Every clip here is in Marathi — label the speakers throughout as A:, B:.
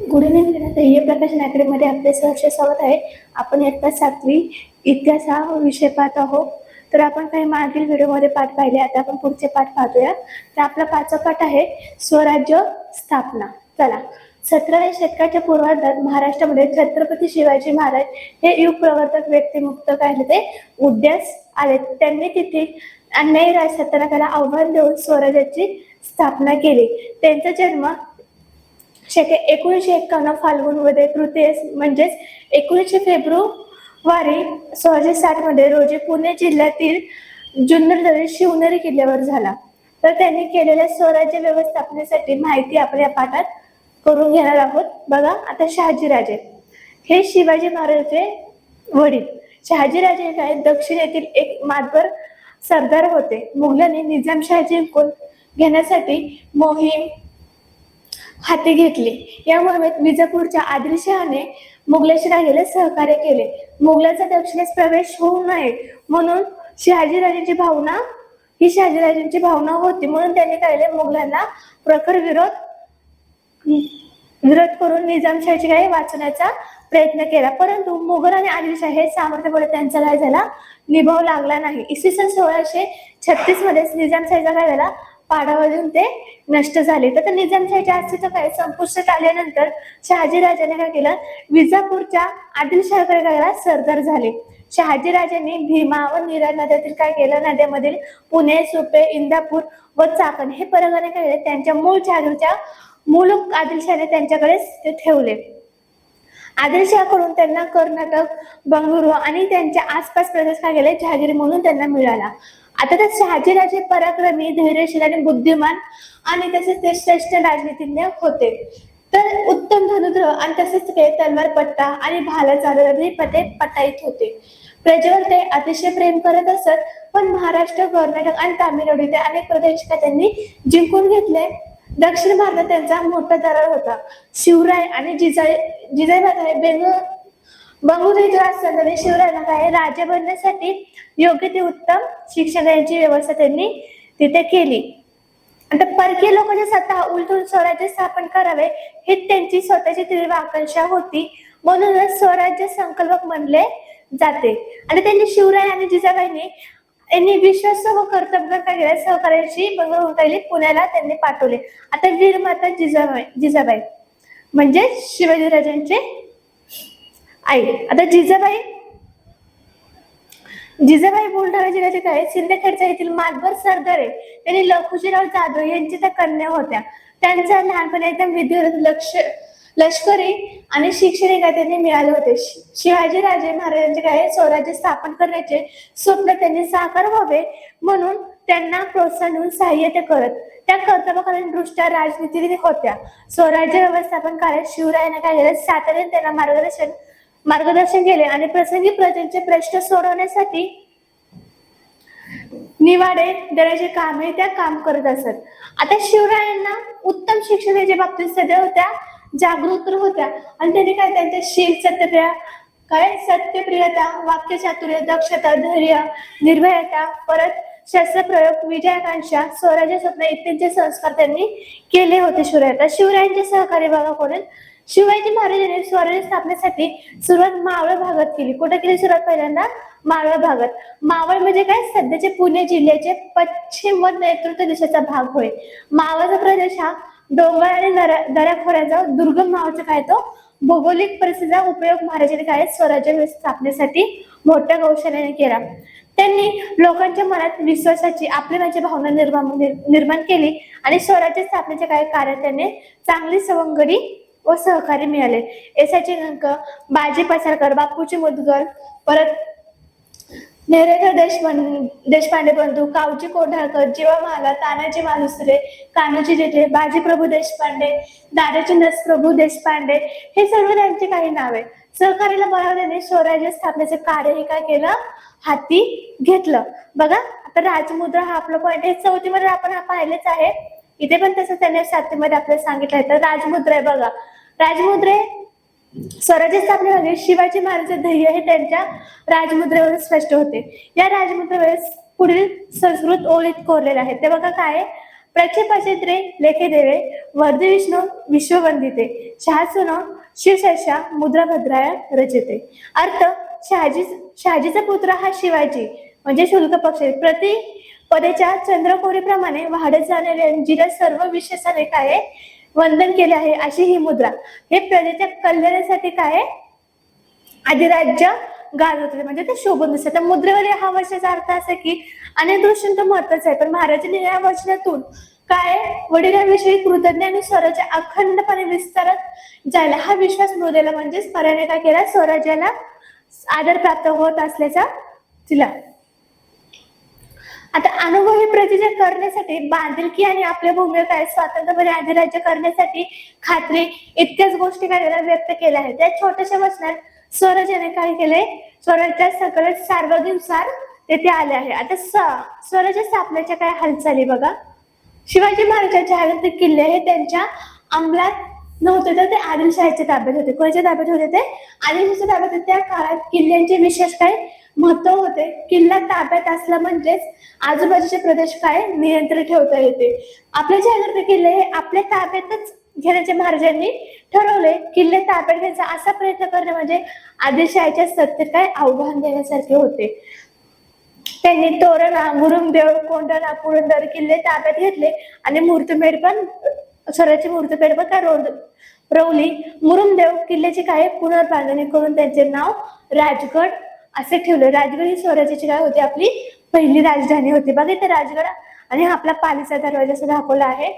A: गुड इव्हनिंग ध्येय प्रकाशन अकॅडमीमध्ये आपले सहर्ष स्वागत आहे. आपण इयत्ता 7वी इतिहास हा विषय पाहत आहोत. तर आपण काही मागील व्हिडिओमध्ये पाठ पाहिले, आता आपण पुढचे पाठ पाहतोया. तर आपला पाचवा पाठ आहे स्वराज्य स्थापना. चला, 17व्या शतकाच्या पूर्वार्धात महाराष्ट्रामध्ये छत्रपती शिवाजी महाराज हे युग प्रवर्तक व्यक्तिमुक्त काय ते उदयास आले. त्यांनी तिथे अन्यायी राजसत्ताला आव्हान देऊन स्वराज्याची स्थापना केली. त्यांचा जन्म 1951 फाल्गुन वदे तृतीयेस म्हणजेच 19 फेब्रुवारी 1660 मध्ये रोजी पुणे जिल्ह्यातील जुन्नर शिवनेरी किल्ल्यावर झाला. तर त्यांनी केलेल्या स्वराज्य व्यवस्थापनेसाठी माहिती आपण या पाठात करून घेणार आहोत. बघा, आता शहाजीराजे हे शिवाजी महाराजांचे वडील. शहाजीराजे काय दक्षिणेतील एक मातबर सरदार होते. मुघलांनी निजामशाही जिंकून घेण्यासाठी मोहीम हाती घेतली. या मोहिमेत विजापूरच्या आदिलशहाने मुघलांच्या राजाला सहकार्य केले. मुघलांचा दक्षिणेस प्रवेश होऊ नये म्हणून शहाजीराजांची भावना होती. म्हणून त्यांनी काय मुघलांना प्रखर विरोध करून निजामशाहीची काय वाचवण्याचा प्रयत्न केला. परंतु मुघल आणि आदिलशाह हे सामर्थ्यबळ त्यांचा काय झाला निभाव लागला नाही. इसवी सन 1636 मध्ये निजामशाहीचा काय झाला पाडावा देऊन ते नष्ट झाले. तर निजामशाहीचे अस्तित्व काय संपुष्टात आल्यानंतर शहाजीराजाने काय केलं, विजापूरच्या आदिलशाहकडे काय सरदार झाले. शहाजीराजांनी भीमा व नीरा नद्यातील काय केलं, नद्यामधील पुणे, सुपे, इंदापूर व चाकण हे परगणे काय त्यांच्या मूळ जहागीरच्या मूळ आदिलशाहने त्यांच्याकडे ते ठेवले. आदिलशाहकडून त्यांना कर्नाटक, बंगळुरू आणि त्यांच्या आसपास प्रदेश काय केले जहागीर म्हणून त्यांना मिळाला. आता तर शहाजीराजे पराक्रमी, धैर्यशील आणि बुद्धिमान आणि तसेच ते श्रेष्ठ राजनीतिज्ञ होते. तर उत्तम धनुर्धर आणि तसेच ते तलवारपट्टा आणि भाला चालवणारे पटाईत होते. प्रजेवर ते अतिशय प्रेम करत असत. पण महाराष्ट्र, कर्नाटक आणि तामिळनाडू इथे अनेक प्रदेश त्यांनी जिंकून घेतले. दक्षिण भारतात त्यांचा मोठा दरार होता. शिवराय आणि जिजाबाई बंगळुरू इथे असताना शिवरायांना काय राजा बनण्यासाठी योग्य ते उत्तम शिक्षणाची व्यवस्था त्यांनी तिथे केली. आता परकीय लोकांची सत्ता उलटून स्वराज्य स्थापन करावे ही त्यांची स्वतःची तीव्र आकांक्षा होती. म्हणूनच स्वराज्य संकल्पक म्हणले जाते. आणि त्यांनी शिवराय आणि जिजाबाईंनी यांनी विश्वास व कर्तव्य काय केलं, सहकार्याची बंगळुरू पुण्याला त्यांनी पाठवले. आता वीरमाता जिजाबाई म्हणजे शिवाजीराजांचे आई. आता जिजाबाई बुलढाणा जिल्ह्याचे काय सिंदखेडच्या येथील मातबर सरदार आहे. त्यांनी लखुजीराव जाधव यांची त्या कन्या होत्या. त्यांचा लहानपणी एकदम विद्यार्थी लष्करी आणि शैक्षणिक त्यांनी मिळाले होते. शिवाजीराजे महाराजांचे काय स्वराज्य स्थापन करण्याचे स्वप्न त्यांनी साकार व्हावे म्हणून त्यांना प्रोत्साहन देऊन सहाय्य ते करत. त्या कर्तव्यकालीन दृष्ट्या राजनीती होत्या. स्वराज्य व्यवस्थापन कार्यात शिवरायांना काय केलं, सातत्याने त्यांना मार्गदर्शन केले आणि प्रसंगी प्रजेचे प्रश्न सोडवण्यासाठी निवाडे देण्याचे काम हे त्या काम करत असत. आता शिवरायांना उत्तम शिक्षणाच्या बाबतीत सदैव त्या जागृत होत्या आणि त्यांनी काय त्यांच्या शील, सत्यप्रियता, वाक्यचातुर्य, दक्षता, धैर्य, निर्भयता, परत शस्त्रप्रयोग, विजयाकांक्षा, स्वराज्य स्वप्न इत्यादी संस्कार त्यांनी केले होते. शिवरायांचे सहकारी बघा कोण, शिवाजी महाराजांनी स्वराज्य स्थापनेसाठी सुरुवात मावळ भागात केली. कुठे केली सुरुवात? पहिल्यांदा मावळ भागात. मावळ म्हणजे काय, सध्याचे पुणे जिल्ह्याचे पश्चिम व नैऋत्य दिशेचा भाग होय. मावळचा प्रदेश हा डोंगर आणि दऱ्याखोऱ्याचा दुर्गम मावळचा काय तो भौगोलिक परिस्थितीचा उपयोग महाराजांनी काय स्वराज्य स्थापनेसाठी मोठ्या कौशल्याने केला. त्यांनी लोकांच्या मनात विश्वासाची, आपलेपणाची भावना निर्माण केली आणि स्वराज्य स्थापनेचे काय कार्य त्यांनी चांगली सवंगडी व सहकारी मिळाले. एसाची अंक, बाजी पसारकर, बापूजी मुदगल, परत नेरेकर देशपांडे बंधू, कावजी कोंढाळकर, जीवा महाला, तानाजी मालुसरे, कान्होजी जेठे, बाजीप्रभू देशपांडे, दादाजी नसप्रभू देशपांडे हे सर्व त्यांची काही नावे. सहकार्याला बळावल्याने स्वराज्य स्थापनेचे कार्य हे काय केलं, हाती घेतलं. बघा, आता राजमुद्रा हा आपला पॉईंट आहे. 4थी मध्ये आपण हा पाहिलेच आहे. इथे पण तसं त्याने 7वी मध्ये आपल्याला सांगितलं आहे. तर राजमुद्रा आहे बघा. राजमुद्रे स्वराज्य स्थापनेमध्ये शिवाजी महाराजांचे ध्येय हे त्यांच्या राजमुद्रेवर स्पष्ट होते. या राजमुद्रेवर पुढील संस्कृत ओळीत कोरलेले आहेत. ते बघा काय, प्रक्षेपाचित्रे लेखे देवे वर्धे विष्णू विश्ववंदिते शहासुनो शिवशर्षा मुद्रा भद्राया रचिते. अर्थ शहाजीचा पुत्र हा शिवाजी म्हणजे शुल्क पक्ष प्रति पदेच्या चंद्रकोरीप्रमाणे वाढत जाणाऱ्या जिला सर्व विशेषाने काय वंदन केले आहे अशी ही मुद्रा. हे प्रजेच्या कल्याणासाठी काय अधिराज्य गाजवत होते म्हणजे ते शोभून दिसत. त्या मुद्रेवर हा वर्षाचा अर्थ असा की अनेक दृष्टींत महत्वाचा आहे पण महाराजांनी या वचनातून काय वडिलांविषयी कृतज्ञ आणि स्वराज्य अखंडपणे विस्तारत जायला हा विश्वास मृदेला म्हणजेच पर्याने काय केला स्वराज्याला आदर प्राप्त होत असल्याचा दिला. आता अनुभवी प्रजेच्या करण्यासाठी बांधिलकी आणि आपल्या भूमीवर काय स्वातंत्र्यपणे अधिराज्य करण्यासाठी खात्री इतक्याच गोष्टी काय व्यक्त केल्या आहेत. त्या छोट्याशा वचनात स्वराज्याने काय केले स्वराज्यात सकल सार्वजनिक सार तेथे आले आहे. आता स्वराज्य स्थापनेच्या काय हालचाली बघा. शिवाजी महाराजांचे जागतिक किल्ले हे त्यांच्या अंमलात नव्हते तर ते आदिलशाहीच्या ताब्यात होते. कोणाच्या ताब्यात होते ते आदिलशाहीच्या ताब्यात होते. त्या काळात किल्ल्यांचे विशेष काय महत्व होते. किल्ला ताब्यात असला म्हणजेच आजूबाजूचे प्रदेश काय नियंत्रण ठेवता येते. आपले जागतिक किल्ले हे आपल्या ताब्यातच घेण्याचे महाराजांनी ठरवले. किल्ले ताब्यात घ्यायचा असा प्रयत्न करणे म्हणजे आदिलशाहीच्या सत्तेत काय आव्हान देण्यासारखे होते. त्यांनी तोरणा मुरुमदेव कोंढाणा पुरंदर किल्ले ताब्यात घेतले आणि मूर्तमेढ पण स्वराची मूर्तपेढ पण काय रवली. मुरुमदेव किल्ल्याची काय पुनर्बांधणी करून त्यांचे नाव राजगड असे ठेवले. राजगड ही स्वराज्याची काय होती आपली पहिली राजधानी होती. बघा इथे राजगड आणि आपला पालीचा दरवाजा सुद्धा दाखवला आहे.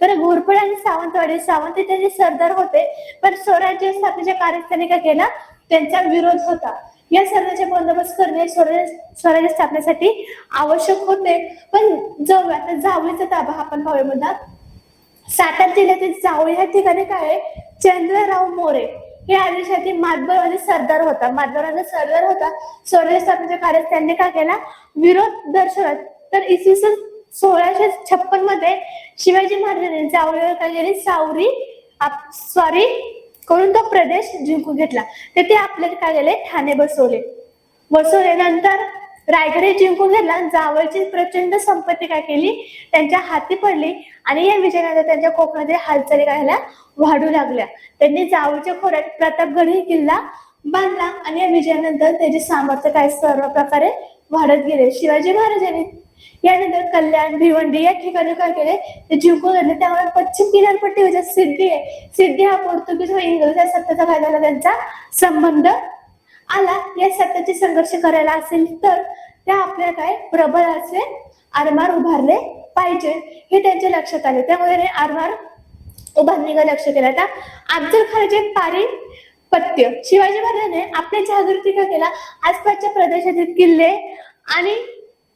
A: तर घोरपड आणि सावंतवाडी सावंत त्यांचे सरदार होते पण स्वराज्य स्थापनेच्या कार्यात त्यांनी काय केला त्यांचा विरोध होता. या सरदाराचे बंदोबस्त करणे स्वराज्य स्थापनेसाठी आवश्यक होते. पण जावळीचा ताबा आपण पाहूया मुद्दा. सातारा जिल्ह्यातील जावळी या ठिकाणी काय चंद्रराव मोरे हे आदिलशाही मातबरवादी सरदार होता. मातबरवादी सरदार होता. स्वराज्य स्थापनेच्या कार्यात त्यांनी काय केला विरोध दर्शवला. तर इसवी सन 1656 मध्ये शिवाजी महाराजांनी जावळीवर काय केली स्वारी करून तो प्रदेश जिंकून घेतला. तेथे आपल्याला काय केले ठाणे बसवल्यानंतर रायगड जिंकून घेतला. जावळची प्रचंड संपत्ती काय केली त्यांच्या हाती पडली आणि या विजयानंतर त्यांच्या कोकणातील हालचाली काय वाढू लागल्या. त्यांनी जावळच्या खोऱ्यात प्रतापगड ही किल्ला बांधला आणि या विजयानंतर त्याचे सामर्थ्य काय सर्व प्रकारे वाढत गेले. शिवाजी महाराजांनी यानंतर कल्याण भिवंडी या ठिकाणी काय केले ते जिंकून घेतले. त्यामुळे पश्चिम किनारपट्टीवर सिद्धी आहे. सिद्धी हा पोर्तुगीज व इंग्रज या सत्तेचा काय झाला त्यांचा संबंध आला. या सत्तेचे संघर्ष करायला असेल तर त्या आपल्या काय प्रबळ असे आरमार उभारले पाहिजे हे त्यांच्या लक्षात आले. त्यामुळे आरमार उभारणीकडे लक्ष केलं. आता अफजल खानाचे पारिपत्य शिवाजी महाराजांनी आपल्या जागृतीचा केला. आसपासच्या प्रदेशातील किल्ले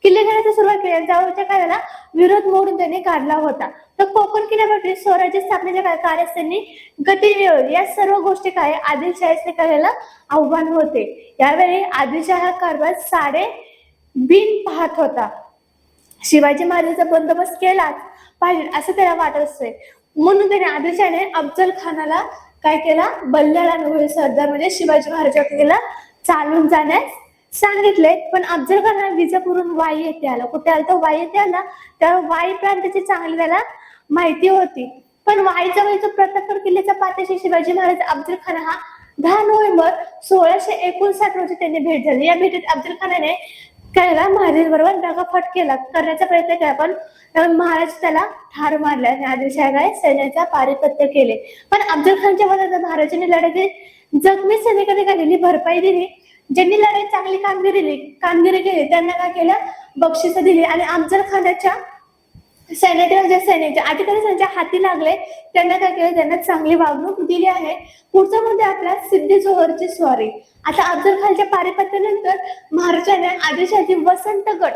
A: घेण्याची सुरुवात केली. जावळच्या काळाला विरोध मोडून त्यांनी काढला होता. तर कोकण किनारपट्टी स्वराज्य स्थापनेच्या कार्यास त्यांनी गती मिळवली. या सर्व गोष्टी काय आदिलशाहीचे करायला आव्हान होते. यावेळी आदिलशाह हा कारभार साडे बिन पाहत होता. शिवाजी महाराजांचा बंदोबस्त केला पाहिजे असं त्याला वाटत असते. म्हणून त्याने आदिलशाहने अफजल खानाला काय केला बल्लाळ अनुभवी सरदार म्हणजे शिवाजी महाराजांना चालून जाण्यास सांगितले. पण अफजल खान विजापूरहून वाई येथे आला. कुठे आला तर वाई येथे आला. त्या वाई प्रांताची चांगली त्याला माहिती होती. पण वाईजवळ जो प्रतापगड किल्ल्याचा पाठीशी शिवाजी महाराज अफजल खान हा 10 नोव्हेंबर 1659 रोजी त्यांनी भेट झाली. या भेटीत अफजल खानाने त्याला महाराजांबरोबर दगाफट करण्याचा प्रयत्न केला पण महाराज त्याला ठार मारला आणि आदिलशाह काय सैन्याचा पारिपत्य केले. पण अफजल खानच्या मदत महाराजांनी लढाईत जखमी सैनिकांनी काय दिली भरपाई दिली. ज्यांनी लढाईत चांगली कामगिरी केली त्यांना काय केलं बक्षिसं दिली आणि अफजल खानाच्या सैन्यातील ज्या सैन्याच्या अधिकारी त्यांच्या हाती लागले त्यांना काय केलं त्यांना चांगली वागणूक दिली आहे. पुढचा मुद्दा आपला सिद्धी जोहरची स्वारी. आता अफजल खानच्या पारिपत्यानंतर महाराजांनी आदिलशाही वसंतगड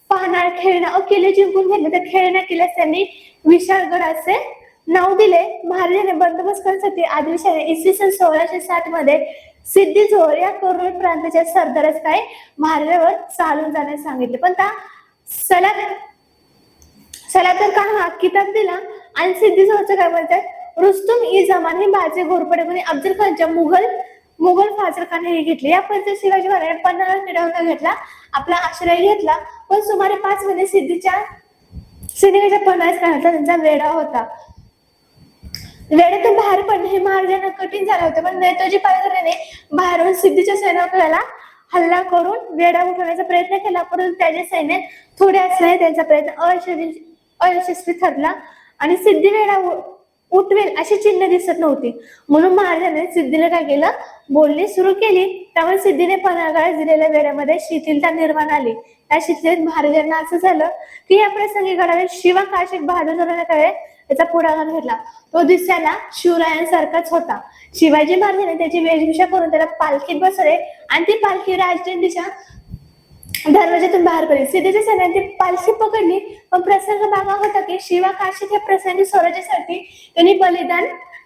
A: पहानाळ खेळणा किल्ले जिंकून घेतले. तर खेळणा किल्ल्यास त्यांनी विशाळगड असे नाव दिले. महाराजांनी बंदोबस्त करण्यासाठी आदिलशाही इसवी सन 1660 मध्ये सिद्धी जोहर या करोड प्रांताच्या सरदारास काय महाराजांवर चालून जाण्यास सांगितले. पण त्या सलातर खान हा किताब दिला आणि सिद्धी जोहरचं काय म्हणतात रुस्तुम ई जमान ही बाजे घोरपडे म्हणजे अफजल खानच्या मुघल फाजल खान हे घेतले. या परिस्थितीत शिवाजी महाराजांनी पन्हाळा किल्ला घेतला आपला आश्रय घेतला. पण सुमारे 5 महिने सिद्धीच्या सैनिकाच्या पन्हास काळातला त्यांचा वेढा होता. वेड्यातून बाहेर पडणे हे महाराजांना कठीण झालं होतं, पण नेताजी पालकरांनी बाहेरून सिद्धीच्या सैनिकाला हल्ला करून वेढा उठवण्याचा प्रयत्न केला, परंतु त्याचे सैन्य थोडे असल्याने त्यांचा प्रयत्न अयशस्वी ठरला आणि सिद्धी वेढा उठवेल अशी चिन्ह दिसत नव्हती. म्हणून महाराजांनी सिद्धीने काय केलं, बोलणी सुरू केली. त्यामुळे सिद्धीने पन्हाळगडात दिलेल्या वेढ्यामध्ये शिथिलता निर्माण आली. या शिथिलतेत महाराजांना असं झालं की या प्रसंगी गडावर शिवा काशिक बहादूर काय त्याचा पुढाकार घेतला. तो दिसायला शिवरायांसारखाच होता. शिवाजी महाराजांनी त्याची वेशभूषा करून त्याला पालखीत बसवले आणि ती पालखी राजदंडीच्या दरवाज्यातून बाहेर पडली. सिद्धीच्या सैन्याने ती पालखी पकडली, पण प्रसंग मागा होता की शिवा काशीत या प्रसंगी स्वराज्यासाठी त्यांनी बलिदान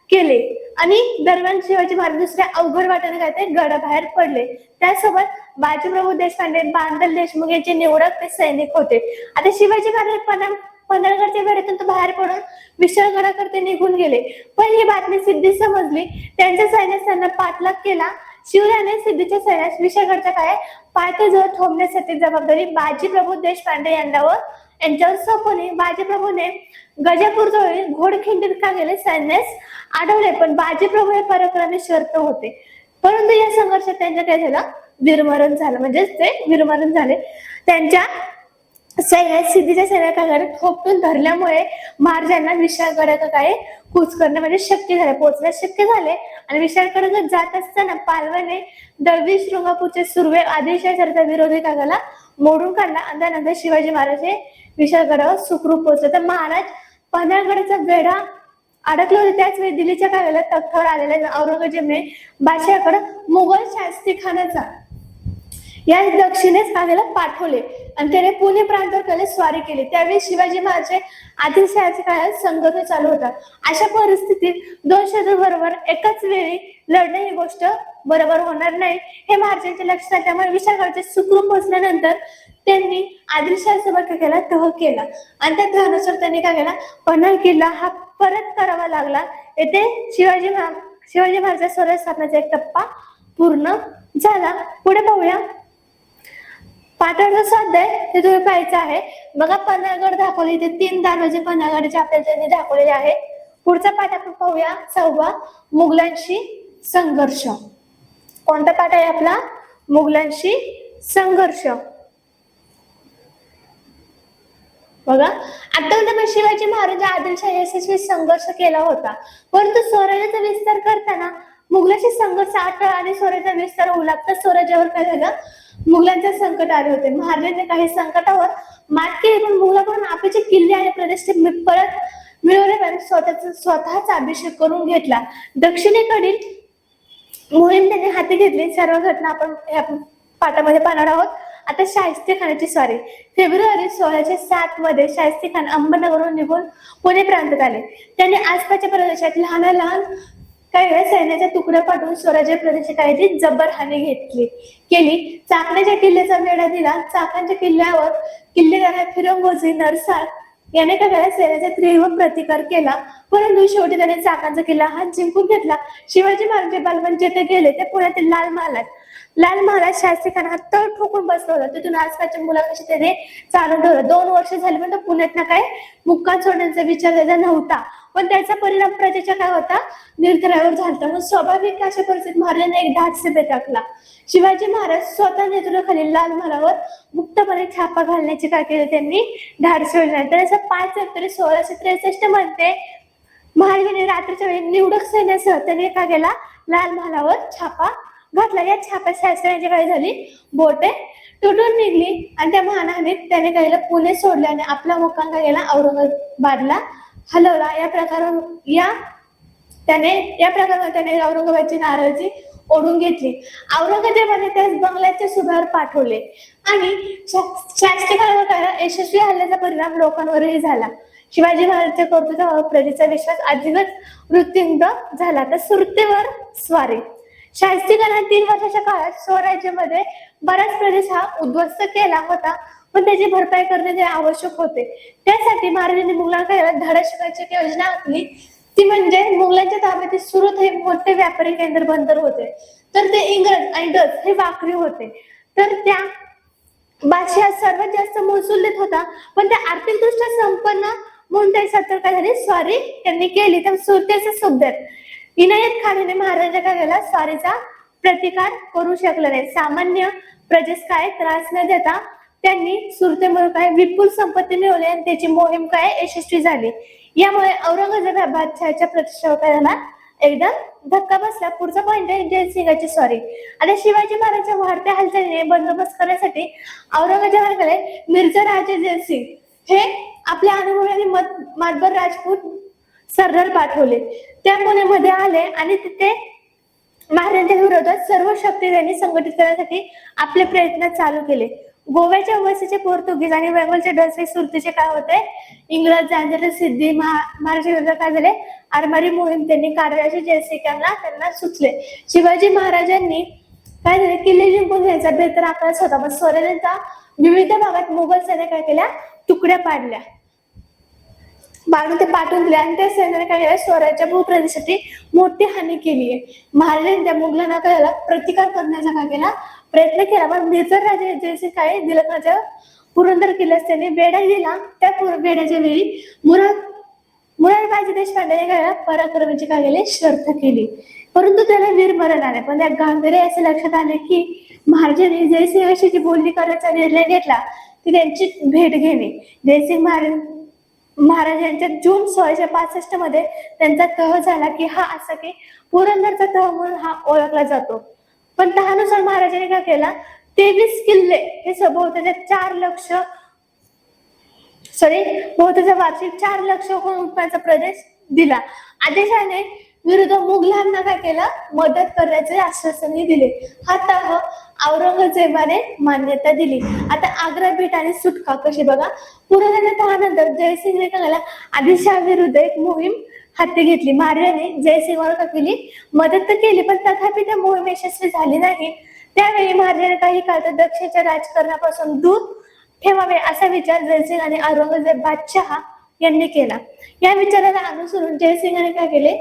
A: केले आणि दरम्यान शिवाजी महाराज दुसऱ्या अवघड वाटेने काय ते गडाबाहेर पडले. त्यासोबत बाजीप्रभू देशपांडे, बांदल देशमुख यांचे निवडक ते सैनिक होते. आता शिवाजी महाराज पन्हाळगडच्या वेढ्यातून तो बाहेर पडून विशाळगडाकडे निघून गेले, पण ही बातमी सिद्धी समजली. त्यांच्या सैन्यात त्यांना पाठलाग केला. शिवरायाने सिद्धीच्या सैन्यास विशाळगडच्या काय पायथ्याजवळ थांबण्यासाठी जबाबदारी बाजीप्रभू देशपांडे यांच्यावर सोपवली. बाजीप्रभूने गजापूरजवळ घोडखिंडीत का गेले सैन्यास अडवले, पण बाजीप्रभू हे पराक्रमी शर्त होते. परंतु या संघर्षात त्यांचं काय झालं, वीरमरण झालं. म्हणजेच ते वीरमरण झाले. त्यांच्या सैन्यात सिद्धीच्या सैनिकांकडे थोपटून धरल्यामुळे महाराजांना विशाळगडाकडे काय कूच करणं म्हणजे शक्य झालं, पोहोचणं शक्य झाले. आणि विशाळगडाकडे जात असताना पालवाने दळवी शृंगापूरचे सुर्वे आदिलशाहीचा विरोधी कागाला मोडून काढला आणि त्यानंतर शिवाजी महाराज हे विशाळगडावर सुखरूप पोहोचले. तर महाराज पन्हाळगडाचा वेढा अडकले होते. त्याच वेळी दिल्लीच्या कागाला तख्तावर आलेल्या औरंगजेबने बादशाहकडे मुघल शास्त्रीखानाचा या दक्षिणेस काव्याला पाठवले आणि त्याने पुणे प्रांतावर स्वारी केली. त्यावेळी शिवाजी महाराज आदिलशाहीच्या काळात संघर्ष चालू होता. अशा परिस्थितीत दोन शत्रू बरोबर एकाच वेळी लढणे ही गोष्ट बरोबर होणार नाही हे महाराजांच्या लक्षात. त्यामुळे विशाळगडाचे सुखरूप पोहोचल्यानंतर त्यांनी आदिलशाहीसोबत काय केला, तह केला आणि त्या तहानुसार त्यांनी काय केला, पन्हाळ किल्ला हा परत करावा लागला. येथे शिवाजी महाराज स्वराज्य स्थापनेचा एक टप्पा पूर्ण झाला. पुढे पाहूया पाटणचा स्वाध्याय ते तुम्ही पाहायचं आहे. बघा पन्हाळगड दाखवले, इथे 3 दरवाजे पन्हाळगडचे आपल्याला त्यांनी दाखवलेले आहे. पुढचा पाठ आपण पाहूया 6वा मुघलांशी संघर्ष. कोणता पाठ आहे आपला, मुघलांशी संघर्ष. बघा आता शिवाजी महाराज आदिलशाही यशस्वी संघर्ष केला होता, परंतु स्वराज्याचा विस्तार करताना मुघलांशी संघर्ष अटळ आणि स्वराज्याचा विस्तार होऊ लागता स्वराज्यावर काय झालं, मुघलांचे संकट आले होते. महाराजांनी काही संकटावर मात केली, पण मुघलाकडून आपले किल्ले आणि प्रदेश परत मिळवले स्वतःचा अभिषेक करून घेतला. दक्षिणेकडील मोहीम त्यांनी हाती घेतली. सर्व घटना आपण या पाठामध्ये पाहणार आहोत. आता शाहिस्ते खानाची स्वारी. फेब्रुवारी 1607 मध्ये शाहिस्ते खान अहमदनगरवरून निघून पुणे प्रांतात आले. त्यांनी आसपासच्या प्रदेशात लहान काही सैन्याच्या तुकड्या पाठवून स्वराज्य प्रदेशाची जबर हानी केली. चाकण्याच्या किल्ल्याचा वेढा दिला. चाकांच्या किल्ल्यावर किल्लेदार फिरंगोजी नरसाळ याने काय केला, सैन्याचा तीव्र प्रतिकार केला, परंतु शेवटी त्याने चाकांचा किल्ला हा जिंकून घेतला. शिवाजी महाराज बालपण जेथे गेले ते पुण्यातील लाल महालात शास्त्री खान हा तळ ठोकून बसला होता. तिथून आसपासच्या मुलांशी त्याने चालून ठेवलं. 2 वर्ष झाली पण तो पुण्यात काय मुक्काम सोडण्याचा विचार त्याचा नव्हता, पण त्याचा परिणाम प्रजेच्या काय होता, निर्धारावर झाला. मग स्वाभाविक अशा परिस्थितीत महाराजांनी एक धाडसी बेत टाकला. शिवाजी महाराज स्वतः नेतृत्वाखाली लाल महालावर मुक्तपणे छापा घालण्याची काय केली त्यांनी, धाडसी योजना. तर असं 5 एप्रिल 1663 मध्ये महाराजांनी रात्रीच्या वेळी निवडक सैन्यासह त्यांनी काय केला, लाल महालावर छापा घातला. या छाप्यात शास्त्रांची काय झाली, बोटे तुटून निघली आणि त्या महानाने त्याने काय केलं, पुणे सोडले आणि आपला मुक्काम काय केला, औरंगाबादला हलवला. या प्रकारे त्याने औरंगाबादची नाराजी ओढून घेतली. औरंगजेबाने त्यास बंगल्याच्या सुभावर पाठवले आणि शास्त्रीकारावर यशस्वी हल्ल्याचा परिणाम लोकांवरही झाला. शिवाजी महाराजांच्या कर्तृत्वावर प्रजेचा विश्वास अधिकच वृत्तींग झाला. तर सुरतेवर स्वारी. शास्त्रीकाराने 3 वर्षाच्या काळात स्वराज्यामध्ये बराच प्रदेश हा उद्ध्वस्त केला होता, पण त्याची भरपाई करणे आवश्यक होते. त्यासाठी महाराजांनी मुघलांना धडा शिकवायची योजना आखली. ती म्हणजे मुघलांच्या ताब्यातील सुरत हे मोठे व्यापारी केंद्र बंदर होते, तर ते इंग्रज आणि डच हे वाकरी होते. तर त्या बादशाह हा सर्वात जास्त महसूल देत होता, पण त्या आर्थिकदृष्ट्या संपन्न म्हणून ते सत्तर काय झाले, स्वारी त्यांनी केली. तर सुरतेचे सुबेदार इनायत खानाने महाराजा काय केला, स्वारीचा प्रतिकार करू शकले नाही. सामान्य प्रजेस काय त्रास न देता त्यांनी सुरतेमध्ये काय विपुल संपत्ती मिळवली आणि त्याची मोहीम काय यशस्वी झाली. यामुळे औरंगजेब बादशहाच्या प्रतिष्ठेवर काय झाला, एकदम धक्का बसला. पुढचा पॉइंट आहे जयसिंगाची स्वारी. आता शिवाजी महाराजांच्या वाढत्या हालचालीने बंदोबस्त करण्यासाठी औरंगजेबाकडे मिर्झा राजे जयसिंग हे आपल्या अनुभवी आणि मातबर राजपूत सरदार पाठवले. त्या पुण्यामध्ये आले आणि तिथे महाराजांच्या विरोधात सर्व शक्ती त्यांनी संघटित करण्यासाठी आपले प्रयत्न चालू केले. गोव्याच्या वसीचे पोर्तुगीज आणि बेंगॉलचे डच सुरतीचे काय होते, इंग्रज जानजर सिद्धी महाराज विरोधात काय झाले, आरमारी मोहीम त्यांनी काढण्याचे जयसिंगांना त्यांना सुचले. शिवाजी महाराजांनी काय झाले, किल्ले जिंकून घ्यायचा बेतर आकाश होता, पण स्वराज्याच्या विविध भागात मुघल सैन्य काय केल्या, तुकड्या पाडल्या, ते पाठवून दिले आणि त्या सैन्याने काय केलं, स्वराज्याच्या भूप्रदेशासाठी मोठी हानी केली आहे. महाराजांनी त्या मुघलांना काय केला, प्रतिकार करण्याचा काय केला, प्रयत्न केला. पण मिर्झा राजे जयसिंग काय दिलखनाच्या पुरंदर किल्ल्यास त्यांनी बेडा दिला. त्या बेड्याच्या वेळी मुरारबाजी देशपांडेने काय पराक्रमाची काय केली, शर्थ केली, परंतु त्याला वीर मरण आले. पण त्या गांभीर्य असे लक्षात आले की महाराजांनी जयसिंगाशी जी बोलणी करण्याचा निर्णय घेतला ती त्यांची भेट घेणे. जयसिंग महाराजांच्या जून 1665 मध्ये त्यांचा तह झाला की हा असा की पुरंदरचा तह म्हणून हा ओळखला जातो. पण तहानुसार महाराजांनी काय केला, 23 किल्ले हे सभोवताच्या 4 लाख उत्पन्नाचा प्रदेश दिला. आदेशाने विरुद्ध मुघलांना काय केला, मदत करण्याचे आश्वासनही दिले. हा तह औरंगजेबाने मान्यता दिली. आता आग्रा भेट आणि सुटका कशी बघा. पुरंदर तहानंतर जयसिंगने काय केला, आदिलशहा विरुद्ध एक मोहीम हाती घेतली. महाराजांनी जयसिंगवर काय केली, मदत तर केली, पण तथापि त्या मोहीम यशस्वी झाली नाही. त्यावेळी महाराजांनी काही काळ तर दक्षिणेच्या राजकारणापासून दूर ठेवावे असा विचार जयसिंग आणि औरंगजेब बादशहा यांनी केला. या विचाराला अनुसरून जयसिंगाने काय केले,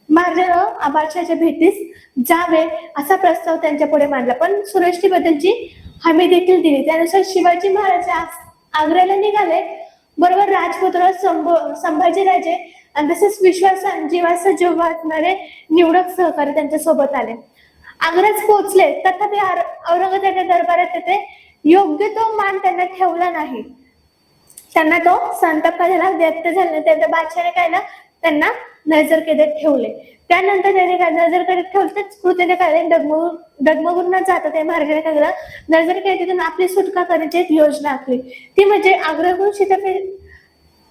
A: महाराजांना बादशहाच्या भेटीस जावे असा प्रस्ताव त्यांच्या पुढे मांडला, पण सुरक्षेबद्दलची हमी देखील दिली. त्यानुसार शिवाजी महाराज आग्र्याला निघाले. बरोबर राजपुत्र संभाजीराजे आणि तसेच विश्वास जीवाचा जीव वाचणारे निवडक सहकारी त्यांच्या सोबत आले. आग्र्यात पोहोचले, तथापि औरंगजेबाच्या दरबारात तिथे योग्य तो मान त्यांना ठेवला नाही. त्यांना तो संताप झाला, व्यक्त झाला नाही. त्या बादशाने काय ना त्यांना नजरकैदेत ठेवले. त्यानंतर त्याने काय नजरकैदेत ठेवलं, कृतीने काय डगमगून न जाता ते महाराजांनी काय केलं, नजरकैदेतून आपली सुटका करण्याची एक योजना आखली. ती म्हणजे आग्र्याहून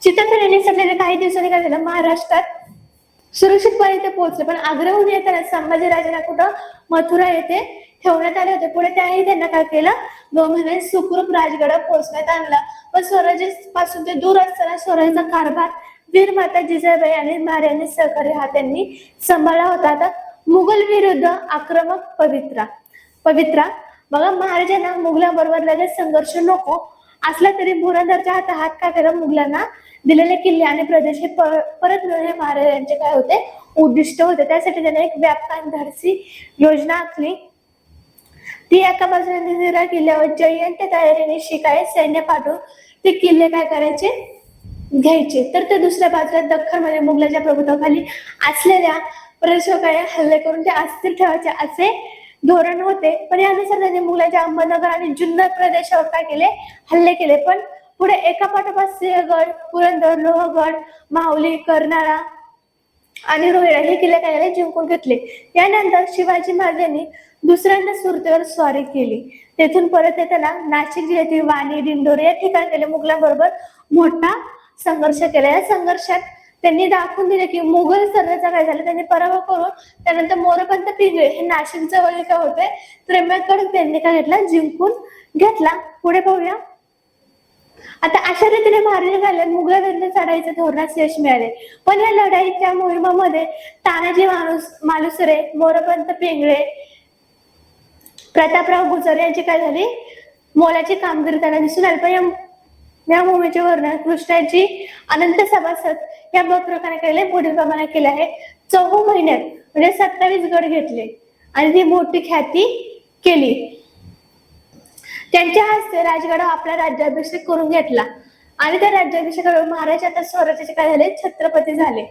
A: चितफेरीने निसटलेल्या काही दिवसांनी काय झालं, महाराष्ट्रात सुरक्षितपणे ते पोहोचले. पण आग्र्याहून येताना संभाजीराजांना कुठं मथुरा येथे ठेवण्यात आले होते. पुढे त्याही त्यांना काय केलं, 2 महिने सुखरूप राजगडावर पोहोचण्यात आणला. पण स्वराज्यापासून ते दूर असताना स्वराज्याचा कारभार वीर माता जिजाबाई आणि महाराजांनी सहकारी हा त्यांनी सांभाळला होता. आता मुघल विरुद्ध आक्रमक पवित्रा बघा, महाराजांना मुघलांबरोबर लगेच संघर्ष नको असला तरी पुरंदरच्या हात काय केलं, मुघलांना दिलेले किल्ले आणि प्रदेश परत मिळवणे महाराजांचे काय होते, उद्दिष्ट होते. त्यासाठी त्याने एक व्यापक धाडसी योजना आखली. ती एका बाजूने निरा किल्ल्यावर जयंत तयारीने शिकाय सैन्य पाठवून ते किल्ले काय करायचे, घ्यायचे. तर ते दुसऱ्या बाजूला दख्खन मध्ये मुघलाच्या प्रभुत्वाखाली असलेल्या प्रदेशावर हल्ले करून ते अस्थिर ठेवायचे असे धोरण होते. पण यानुसार त्यांनी मुघलाच्या अहमदनगर आणि जुन्नर प्रदेशावर काय केले, हल्ले केले. पण पुढे एका पाठोपाठ सिंहगड, पुरंदर, लोहगड, माहुली, कर्नाळा आणि रोहिडा हे किल्ले काय जिंकून घेतले. यानंतर शिवाजी महाराजांनी दुसऱ्यांदा सुरतेवर स्वारी केली. तेथून परत येताना नाशिक जिल्ह्यातील वाणी, दिंडोरी या ठिकाणी गेले. मुघलांबरोबर मोठा संघर्ष केला. या संघर्षात त्यांनी दाखवून दिले की मुघल सरदाराचा काय झालं, त्यांनी पराभव करून त्यानंतर मोरपंत पिंगळे हे नाशिक जवळ काय होते, त्र्यंबकगड त्यांनी काय घेतला, जिंकून घेतला. पुढे पाहूया. आता अशा रीतीने महाराज मुघलांविरुद्ध चढाईच्या धोरणास यश मिळाले. पण या लढाईच्या मोहिमामध्ये तानाजी मालुसरे, मोरपंत पिंगळे, प्रतापराव गुजर यांची काय झाली, मोलाची कामगिरी त्यांना दिसून आली. पण या मोहिमेचे वर्णन कृष्णाची अनंत सभासद या प्रकारे केले पुढील प्रमाणे केले आहे. 4 महिन्यात म्हणजे 27 गड घेतले आणि ती मोठी ख्याती केली. त्यांच्या हस्ते राजगडावर आपला राज्याभिषेक करून घेतला आणि त्या राज्याभिषेकावर महाराज आता स्वराज्याचे काय झाले, छत्रपती झाले.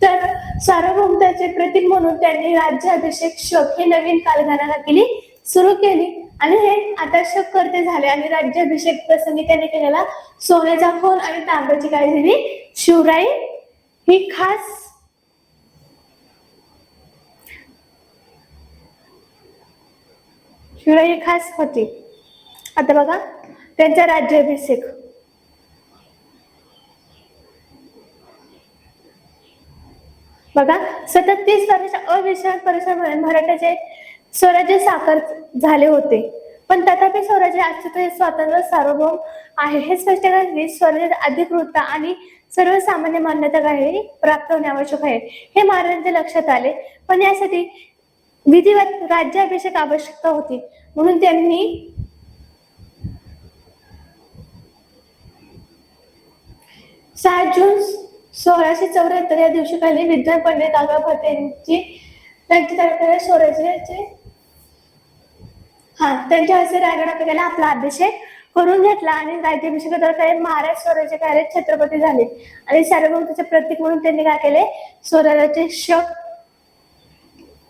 A: तर सार्वभौमत्वाचे प्रतीक म्हणून त्यांनी राज्याभिषेक शक ही नवीन कालगणना केली सुरू केली आणि हे आता शक करते झाले आणि राज्याभिषेक प्रसंगी त्यांनी केलेला सोन्याचा खोल आणि तांब्याची काय दिली, शिवराई ही खास शिवराई खास होती. आता बघा त्यांचा राज्याभिषेक. बघा सतत 30 वर्षाच्या अविश्रांत परिश्रमामुळे मराठ्याचे स्वराज्य साकार झाले होते, पण तथापि स्वराज्य अस्तित्व हे स्वातंत्र्य सार्वभौम आहे हे स्पष्ट करण्यासाठी स्वराज्यात अधिकृतता आणि सर्वसामान्य मान्यता काही प्राप्त होणे आवश्यक आहे हे महाराजांच्या लक्षात आले. पण यासाठी विधिवत राज्याभिषेक आवश्यकता होती, म्हणून त्यांनी 6 जून 1674 या दिवशी काही विद्वान पंडित दादा भट्ट यांची स्वराज्याचे त्यांच्या हस्ते रायगडाला आपला अभिषेक करून घेतला आणि राज्याभिषेकाद्वारे महाराज स्वराज्य कार्य छत्रपती झाले आणि सार्वभौमत्वाचे प्रतीक म्हणून त्यांनी काय केले, स्वराज्याचे शक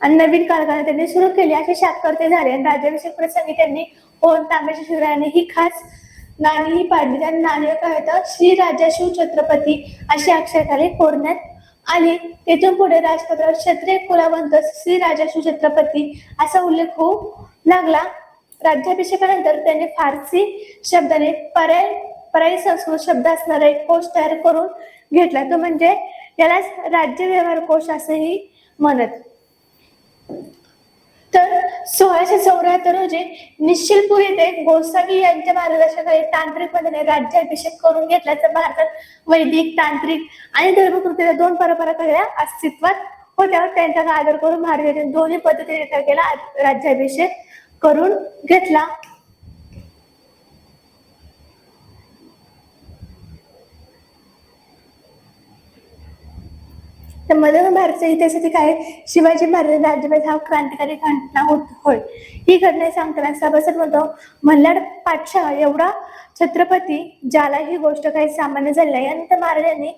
A: आणि नवीन कालगणना त्यांनी सुरू केली. असे शाककर्ते झाले आणि राज्याभिषेक प्रसंगी त्यांनी ओन तांब्याच्या शिवरायांनी ही खास नाणीही पाडली. त्या नाणीवर काय होतं, श्री राजा शिव छत्रपती अशी अक्षरखाली कोरण्यात आली. तेथून पुढे राजपत्रावर क्षत्रिय कुलावंत श्री राजा शिव छत्रपती असा उल्लेख होऊ लागला. राज्याभिषेकानंतर त्यांनी फारसी शब्दाने पर्यायी संस्कृत शब्द असणारा एक कोश तयार करून घेतला, तो म्हणजे याला राज्य व्यवहार कोश असेही म्हणत. तर 1674 रोजी निश्चिलपूर येथे गोसावी यांच्या मार्गदर्शनाखाली तांत्रिक पद्धतीने राज्याभिषेक करून घेतल्याचं भारतात वैदिक, तांत्रिक आणि धर्मकृतीच्या 2 परंपरा अस्तित्वात होत्या. त्यांचा आदर करून महाराजांनी दोन्ही पद्धतीने काय केला, राज्याभिषेक करून घेतला. तर मध्य भारताच्या इतिहासातील काय, शिवाजी महाराज राज्याभिषेक हा क्रांतिकारी घटना होय. ही घटना सांगताना सभासद म्हणतो, मल्हार पातशाह एवढा छत्रपती ज्याला ही गोष्ट काही सामान्य झाली नाही. यानंतर महाराजांनी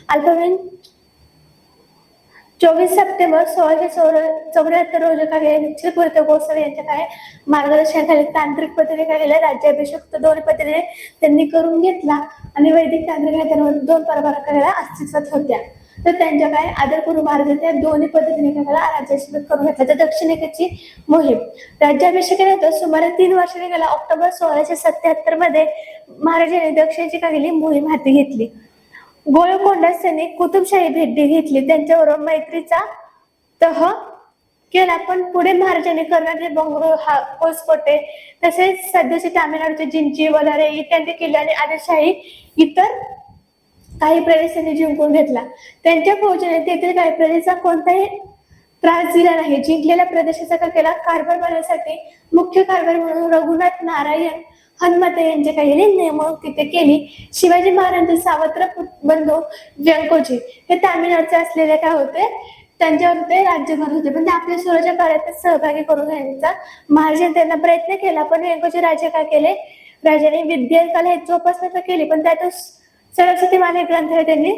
A: अल्पकालीन 24 सप्टेंबर 1674 रोजी काय निश्चिलपूर गोसावी यांच्या काय मार्गदर्शनाखाली तांत्रिक पद्धतीने काय केलं, राज्याभिषेक दोन्ही पद्धतीने त्यांनी करून घेतला आणि वैदिक तांत्रिक 2 परंपरा करायला अस्तित्वात होत्या. तर त्यांच्या काय आदर करून महाराज त्या दोन्ही पद्धतीने काय केला, राज्याभिषेक करून घेतला. तर दक्षिणेकडची मोहीम राज्याभिषेकानंतर सुमारे 3 वर्षांनी गेला ऑक्टोबर 1677 मध्ये महाराजांनी दक्षिणेची काय केली, मोहीम हाती घेतली. गोलकोंडात त्यांनी कुतुबशाही भेट घेतली, त्यांच्याबरोबर मैत्रीचा तह केला. पण पुढे महाराजांनी कर्नाटक, बंगळूर, होसकोटे तसेच सध्याचे तामिळनाडूचे जिंची, वलारे इत्यादी किल्ले आणि आदिलशाही इतर काही प्रदेश त्यांनी जिंकून घेतला. त्यांच्या फौजेने तेथील काही प्रदेशाचा कोणताही त्रास दिला नाही. जिंकलेल्या प्रदेशाचा काय केला, कारभार बनवण्यासाठी मुख्य कारभार म्हणून रघुनाथ नारायण हनुमते यांचे काही नेमणूक तिथे केली. शिवाजी महाराजांचे सावत्र बंधू व्यंकोजी हे तामिळनाडूचे असलेले काय होते, त्यांच्यावर ते राज्यभार होते, पण ते आपल्या स्वराज्य कार्यात सहभागी करून घेण्याचा महाराजांनी त्यांना प्रयत्न केला. पण व्यंकोजी राजे काय केले, राजाने विद्याकला हे जोपासना केली, पण त्यातून सरस्वती माने ग्रंथ त्यांनी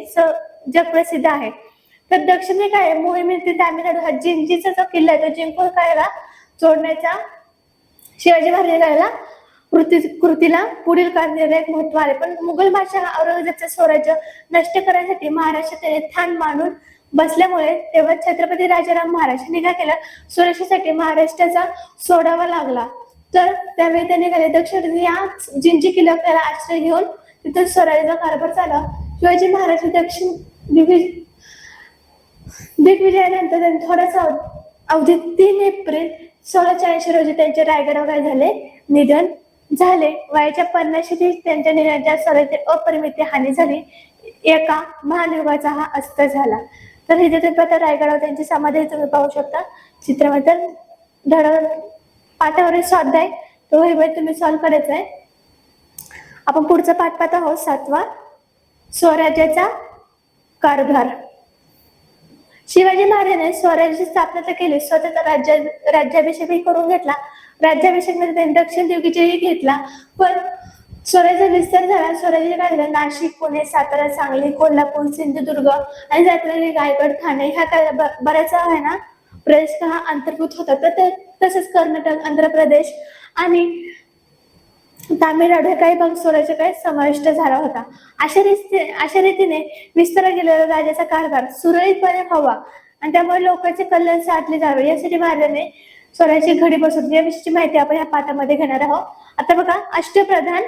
A: जगप्रसिद्ध आहे. तर दक्षिणे काय मोहिमेत तामिळनाडू हा जिंजीचा जो किल्ला आहे तो जिंकून कायला जोडण्याचा शिवाजी महाराजांना कृतीला पुढील निर्णायक महत्व आले. पण मुघल बादशाह औरंगजेबचे स्वराज्य नष्ट करण्यासाठी महाराष्ट्रात ठाण मांडून बसल्यामुळे तेव्हा छत्रपती राजाराम महाराजांनी काय केलं, सुरक्षेसाठी महाराष्ट्राचा सोडावा लागला. तर त्यावेळी त्यांनी काय दक्षिण या जिंजी किल्ल्याला आश्रय घेऊन तिथून स्वराज्याचा कारभार चालला. शिवाजी महाराज दक्षिण दिग्विजयानंतर त्यांनी थोडासा अवधी 3 एप्रिल 1680 रोजी त्यांचे रायगडावर काय झाले, निधन झाले. वयाच्या 50शी त्यांच्या निधनाच्या स्वराज्याची अपरिमित हानी झाली. एका महायुगाचा हा अस्त झाला. तर इथे तुम्ही पाहता रायगडावर त्यांची समाधी तुम्ही पाहू शकता चित्रामध्ये. धड पाठावरील स्वाध्याय तो हे तुम्ही सॉल्व्ह करायचा आहे. आपण पुढचा पाठ पाहत आहोत, 7वा स्वराज्याचा कारभार. शिवाजी महाराजांनी स्वराज्याची स्थापना तर केली, स्वतंत्र राज्याभिषेकही करून घेतला, राज्याभिषेक मध्ये त्यांनी दक्षिण दिवगीचेही घेतला, पण स्वराज्याचा विस्तार झाला. स्वराज्य काय झालं, नाशिक, पुणे, सातारा, सांगली, कोल्हापूर, सिंधुदुर्ग आणि रत्नागिरी, रायगड, ठाणे ह्या काय बऱ्याच आहे ना प्रदेश हा अंतर्भूत होता. तर तसंच कर्नाटक, आंध्र प्रदेश आणि तामिळनाडू हे काही भाग स्वराज्य काय समाविष्ट झाला होता. अशा रीतीने विस्तार केलेला राज्याचा कारभार सुरळीतपणे व्हावा आणि त्यामुळे लोकांचे कल्याण साधले जावे यासाठी महाराजांनी स्वराज्याची घडी बसवली. याविषयीची माहिती आपण या पाठामध्ये घेणार आहोत. आता बघा, अष्टप्रधान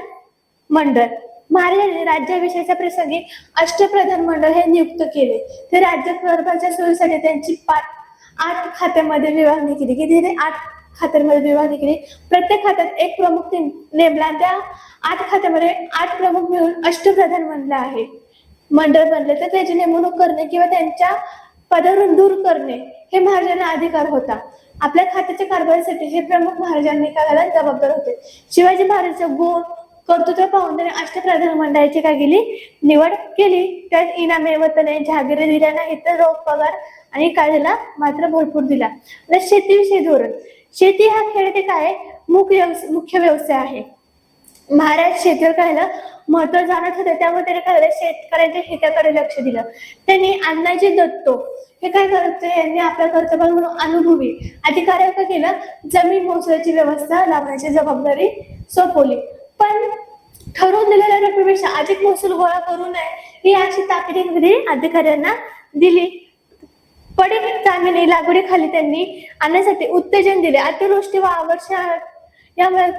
A: मंडळ. महाराजांनी राज्याभिषेकाच्या प्रसंगी अष्टप्रधान मंडळ हे नियुक्त केले. ते राज्यकारभाराच्या सोयीसाठी त्यांची 8 खात्यामध्ये विभागणी केली. किती? 8 खात्यांमध्ये विभागणी केली. प्रत्येक खात्यात एक प्रमुख नेमला. त्या 8 खात्यामध्ये 8 प्रमुख मिळून अष्टप्रधान मंडळ बनले. तर त्याची नेमणूक करणे किंवा त्यांच्या पदावरून दूर करणे हे महाराजांना अधिकार होता. आपल्या खात्याच्या कारभारासाठी हे प्रमुख महाराजांनी करायला जबाबदार होते. शिवाजी महाराजांच्या गुण कर्तृत्व पाहून त्यांनी अष्टप्रधान मंडळाची काय केली, निवड केली. त्यात इनामे, वतने, जहागिरी दिल्या नाही, तर रोख पगार आणि काय दिला मात्र भरपूर दिला. शेतीविषयी धोरण. शेती हा खेळ ते काय मुख्य व्यवसाय आहे. महाराज शेतीवर काय महत्व जाणत होते, त्यामुळे त्यांनी काय शेतकऱ्यांच्या हिताकडे लक्ष दिलं. त्यांनी अण्णाजी दत्तो हे काय करते, यांनी आपल्या कर्तव्य म्हणून अनुभवी अधिकाऱ्याला काय केलं, जमीन मोजण्याची व्यवस्था लावण्याची जबाबदारी सोपवली. पण ठरवून दिलेल्या रकमेपेक्षा अधिक महसूल गोळा करू नये ही अशी ताकीद अधिकाऱ्यांना दिली. पडीक जमिनी लागवडीखाली त्यांनी आणण्यासाठी उत्तेजन दिले. अतिवृष्टी व अवर्षा यामुळे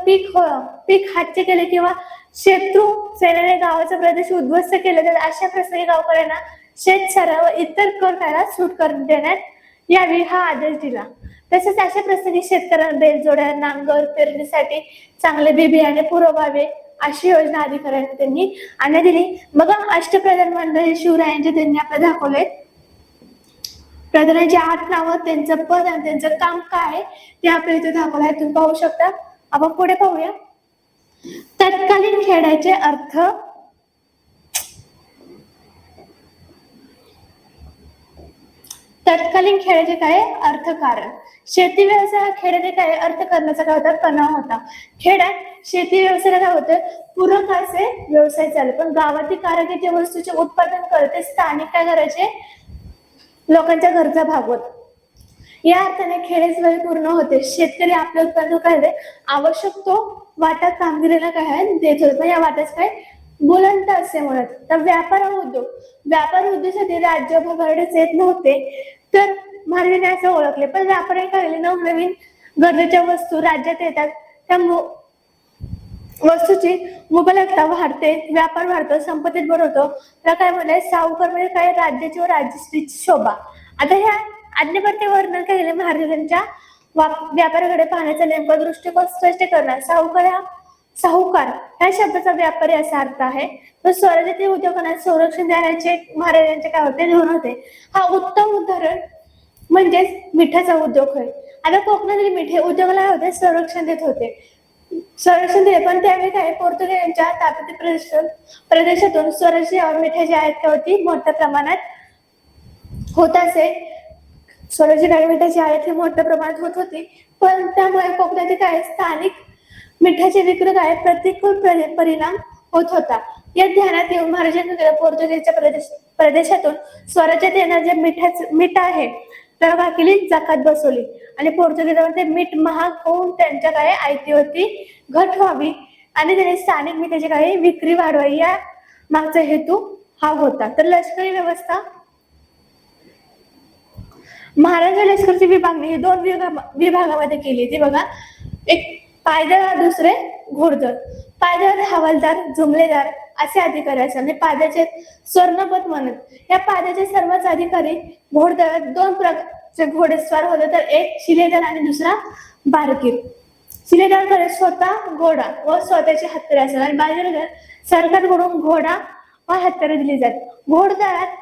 A: पीक हातचे केले किंवा शत्रू सेनेने गावाचा प्रदेश उद्ध्वस्त केले, तर अशा प्रसंगी गावकऱ्यांना शेतसारा व इतर कर करायला सूट देण्यात यावी हा आदेश दिला. तसेच अशा प्रसंगी शेतकऱ्यांना बैलजोड्या, नांगर, पेरणीसाठी चांगले बी बियाणे पुरवावे अशी योजना अधिकाऱ्यांनी त्यांनी आणण्यात दिली. बघा, अष्टप्रधान मंडळ शिवरायांचे त्यांनी आपल्याला दाखवले. प्रधानांची 8 नावं, त्यांचं पद आणि त्यांचं काम काय ते आपल्या इथे दाखवलं आहे, तुम्ही पाहू शकता. आपण पुढे पाहूया. तत्कालीन खेळाचे अर्थ. तत्कालीन खेळाचे काय अर्थकारण. शेती व्यवसाय हा खेड्याचे काय अर्थ करण्याचा काय होता, कणा होता. खेड्यात शेती व्यवसायाला काय होतं, पूरक असे व्यवसाय चालले. पण गावातील कारागीर वस्तूचे उत्पादन करते, स्थानिक काय करायचे, लोकांच्या गरजा भागवत. या अर्थाने खेडेच वेळ पूर्ण होते. शेतकरी आपलं उत्पादन काय आवश्यक तो वाटा कामगिरीला काय देत होते. पण या वाट्याच काय बुलंद असे म्हणत. तर व्यापार उद्योगासाठी राज्य भरडेच येत नव्हते, तर महाराजांनी असं ओळखले. पण व्यापारी काय नवनवीन गरजेच्या वस्तू राज्यात येतात, त्या वस्तूची मुबलकता वाढते, व्यापार वाढतो, संपत्तीत बनवतो. त्याला काय म्हणलंय, सावकार म्हणजे काय राज्याची व राजश्रीची शोभा. आता ह्या आज्ञापत्य वर्णन केले महाराजांच्या व्यापाराकडे पाहण्याचा नेमका दृष्टिकोन स्पष्ट करणार. साहुकार ह्या शब्दाचा व्यापारी असा अर्थ आहे. तर स्वराज्यातील उद्योगांना संरक्षण देण्याचे महाराजांचे काय होते, धोरण होते. हा उत्तम उदाहरण म्हणजेच मिठाचा उद्योग होय. आता कोकणातील मिठ हे उद्योगाला होते संरक्षण देत होते. पण त्यावेळी काय पोर्तुगीजांच्या ताब्यातील प्रदेशातून स्वराज्य मिठाची आयात काय होती, मोठ्या प्रमाणात होत असे. स्वराज्य मिठाची आयात ही मोठ्या प्रमाणात होत होती. पण त्यामुळे कोकणातील काय स्थानिक मिठाचे विक्री काय प्रतिकूल परिणाम होत होता. या ध्यानात येऊन महाराजांनी पोर्तुगीजच्या प्रदेशातून स्वराज्यात येणार जे मीठ आहे त्याला काय केली, जकात बसवली. आणि पोर्तुगीजांमध्ये मीठ महाग होऊन त्यांच्या काय आयतीवरती घट व्हावी आणि त्यांनी स्थानिक मिठाची काही विक्री वाढवावी, या मागचा हेतू हा होता. तर लष्करी व्यवस्था. महाराजा लष्करची विभागणी ही 2 विभागामध्ये केली. ती बघा, एक पायदळ, दुसरे घोडदळ. पायदळ हवालदार, जुमलेदार असे अधिकारी असतात आणि पायदळाचे स्वर्णपद म्हणत. या पायदळाचे सर्वच अधिकारी. घोडदळात 2 प्रकारचे घोडेस्वार होते, तर एक शिलेदार आणि दुसरा बारकीर. शिलेदारकडे स्वतः घोडा व स्वतःची हत्यारे असतात आणि बारकीर सरकारकडून घोडा व हत्यारे दिली जातात. घोडदळात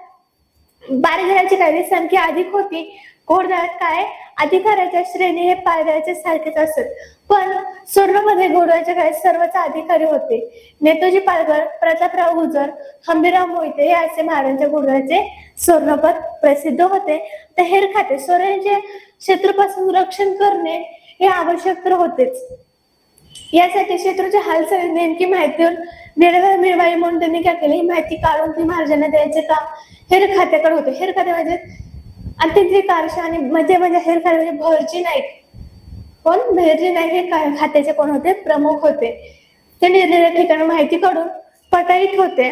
A: बारीदळाची काही संख्या अधिक होती. घोडदळात काय अधिकाऱ्याच्या श्रेणी हे पायदळाच्या सारखेच असत. पण स्वर्णपदे घोडदळाच्या काही सर्वच अधिकारी होते. नेताजी पालघर, प्रतापराव गुजर, हंबीरराव मोहिते हे असे महाराजांच्या घोडदळाचे स्वर्णपद प्रसिद्ध होते. तर हेर खाते स्वराज्याचे शत्रूपासून रक्षण करणे हे आवश्यक तर होतेच. यासाठी शत्रूची हालचाल नेमकी माहिती वेळेवर मिळवावी म्हणून त्यांनी काय केली, माहिती काढून ती महाराजांना द्यायचे काम हेर खात्याकडे होते. हेर खाते म्हणजे अत्यंत कारशा आणि मध्ये म्हणजे हेर खाते म्हणजे भरजी नाईक. कोण? भैरजी नाईक हे खात्याचे कोण होते? प्रमुख होते. ते निरनिराळ्या ठिकाणी माहिती काढून पटाईत होते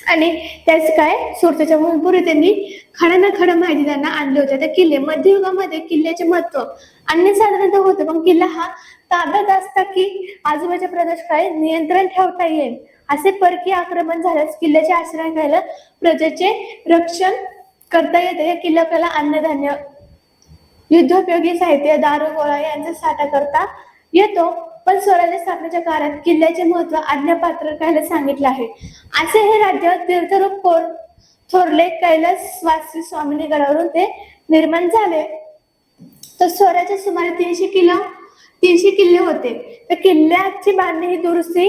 A: आणि त्याच काय सुरतेच्या पूर्वी त्यांनी खड्याना खडा माहिती त्यांना आणले होते. त्या किल्ले मध्ययुगामध्ये किल्ल्याचे महत्व अन्यसाधारण होते, पण किल्ला हा ताब्यात असता की आजूबाजूच्या प्रदेश काय नियंत्रण ठेवता येईल असे परकीय आक्रमण झाल्यास किल्ल्याचे आश्रय घ्यायला प्रजेचे रक्षण करता येते. या किल्ल्याला अन्नधान्य, युद्धोपयोगी साहित्य, दारू गोळा यांचा साठा करता येतो. पण स्वराज्य स्थापनेच्या काळात किल्ल्याचे महत्व आज्ञापात्र करायला सांगितले आहे. असे हे राज्य तीर्थरूप थोरले कैलासवासी स्वामिनी गडावरून ते निर्माण झाले. तर स्वराज्य सुमारे 300 किल्ले होते. तर किल्ल्याची बांधणी ही दुरुस्ती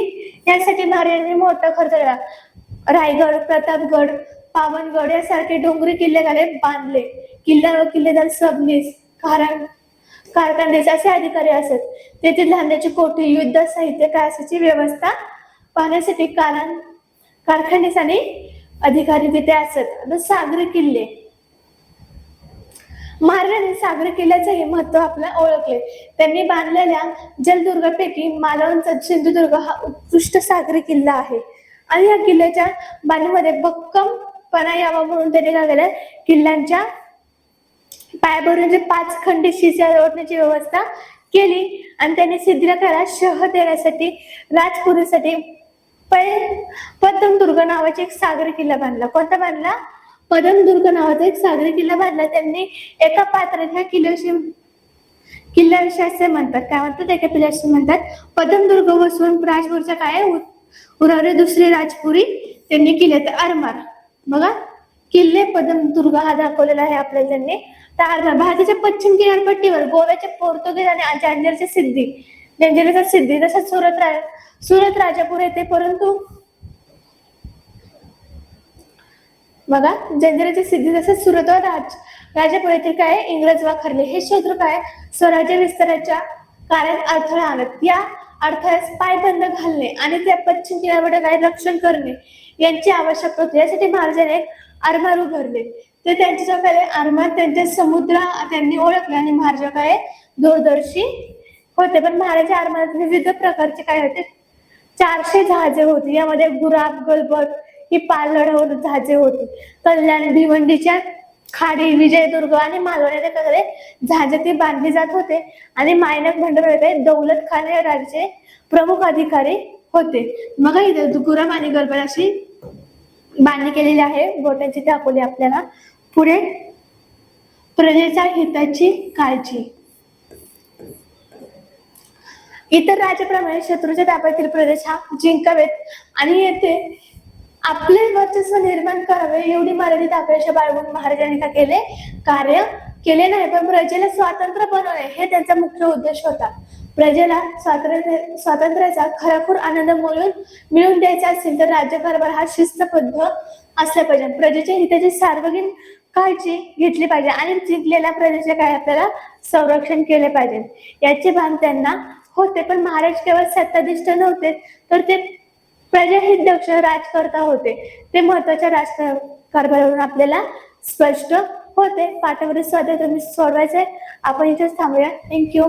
A: यासाठी महाराजांनी मोठा खर्च केला. रायगड, प्रतापगड, पावनगड यासारखे डोंगरी किल्ले बांधले. किल्ल्यावर किल्लेदार सबनीस, कारखानदेश असे अधिकारी असत. तेथील धान्याची कोठी, युद्ध साहित्य कासाची व्यवस्था पाहण्यासाठी कारखानदेश आणि अधिकारी तिथे असत. सागरी किल्ले, महाराजांनी सागरी किल्ल्याचेही महत्व आपल्याला ओळखले. त्यांनी बांधलेल्या जलदुर्गापैकी मालवणचा सिंधुदुर्ग हा उत्कृष्ट सागरी किल्ला आहे आणि या किल्ल्याच्या बांधणीमध्ये भक्कमपणा यावा म्हणून त्यांनी काय केलं, किल्ल्यांच्या पायाभरून 5 खंडी शिस्या ओढण्याची व्यवस्था केली आणि त्यांनी सिद्धिराला शह देण्यासाठी राजपुरीसाठी पद्मदुर्ग नावाचा एक सागरी किल्ला बांधला. कोणता बांधला? पद्मदुर्ग नावाचा एक सागरी किल्ला बांधला त्यांनी. एका पात्रात ह्या किल्ल्याविषयी असे म्हणतात, काय म्हणतात, एका किल्ल्याविषयी म्हणतात पद्मदुर्ग वसवून राजपूरच्या काय उरावरे दुसरी राजपुरी त्यांनी केले. तर आरमार बघा, किल्ले पद्मदुर्ग हा दाखवलेला आहे आपल्याला त्यांनी. तर आरमार भारताच्या पश्चिम किनारपट्टीवर गोव्याचे पोर्तुगीज आणि जंजिराचा सिद्धी तसंच सुरत राजापूर येथे, परंतु बघा जंजिराची सिद्धी तसंच सुरत व राजापूर येथे काय इंग्रज वाखरले. हे शत्रू काय स्वराज्य विस्ताराच्या कार्यात अडथळा आणत. या अडथळ्यास पायबंद घालणे आणि त्या पश्चिम किनारपट्टी काय रक्षण करणे यांची आवश्यकता होती. यासाठी महाराजांनी एक आरमार उभारले. ते त्यांच्या काय आरमार त्यांच्या समुद्र त्यांनी ओळखले आणि महाराजा काय दूरदर्शी होते. पण महाराजा आरमारात विविध प्रकारचे काय होते, 400 जहाजे होती. यामध्ये गुराब, गलबत ही पालड जहाजे होती. कल्याण, भिवंडीच्या खाडी, विजयदुर्ग आणि मालवण येथे काय जहाजे ती बांधली जात होते आणि मायनक भंडार दौलत खान हे राज्याचे प्रमुख अधिकारी होते. मग इथे गुराब आणि गलबत अशी बांधणी केलेली आहे, बोटांची दाखवली आपल्याला. पुढे प्रजेच्या हिताची काळजी. इतर राज्याप्रमाणे शत्रूच्या ताब्यातील प्रदेश हा जिंकावेत आणि येथे आपले वर्चस्व निर्माण करावे एवढी मर्यादित अपेक्षा बाळगून महाराजांनी काय केले, कार्य केले नाही. पण प्रजेला स्वातंत्र्य बनवणे हे त्यांचा मुख्य उद्देश होता. प्रजेला स्वातंत्र्याचा खराखूर आनंद मिळवून द्यायचा असेल तर राज्यकारभार हा शिस्तबद्ध असला पाहिजे. प्रजेच्या हिताची सार्वजनिक काळजी घेतली पाहिजे आणि जिंकलेल्या प्रजेचे काय आपल्याला संरक्षण केले पाहिजे याचे भान त्यांना होते. पण महाराज केवळ सत्ताधीष्ठ नव्हते, तर ते प्रजाहित दक्ष राजकर्ता होते. ते महत्वाच्या राजकारभारावरून आपल्याला स्पष्ट होते. पाठावरील स्वाध्याय तुम्ही सोडवायचे. आपण इथेच थांबूया. थँक्यू.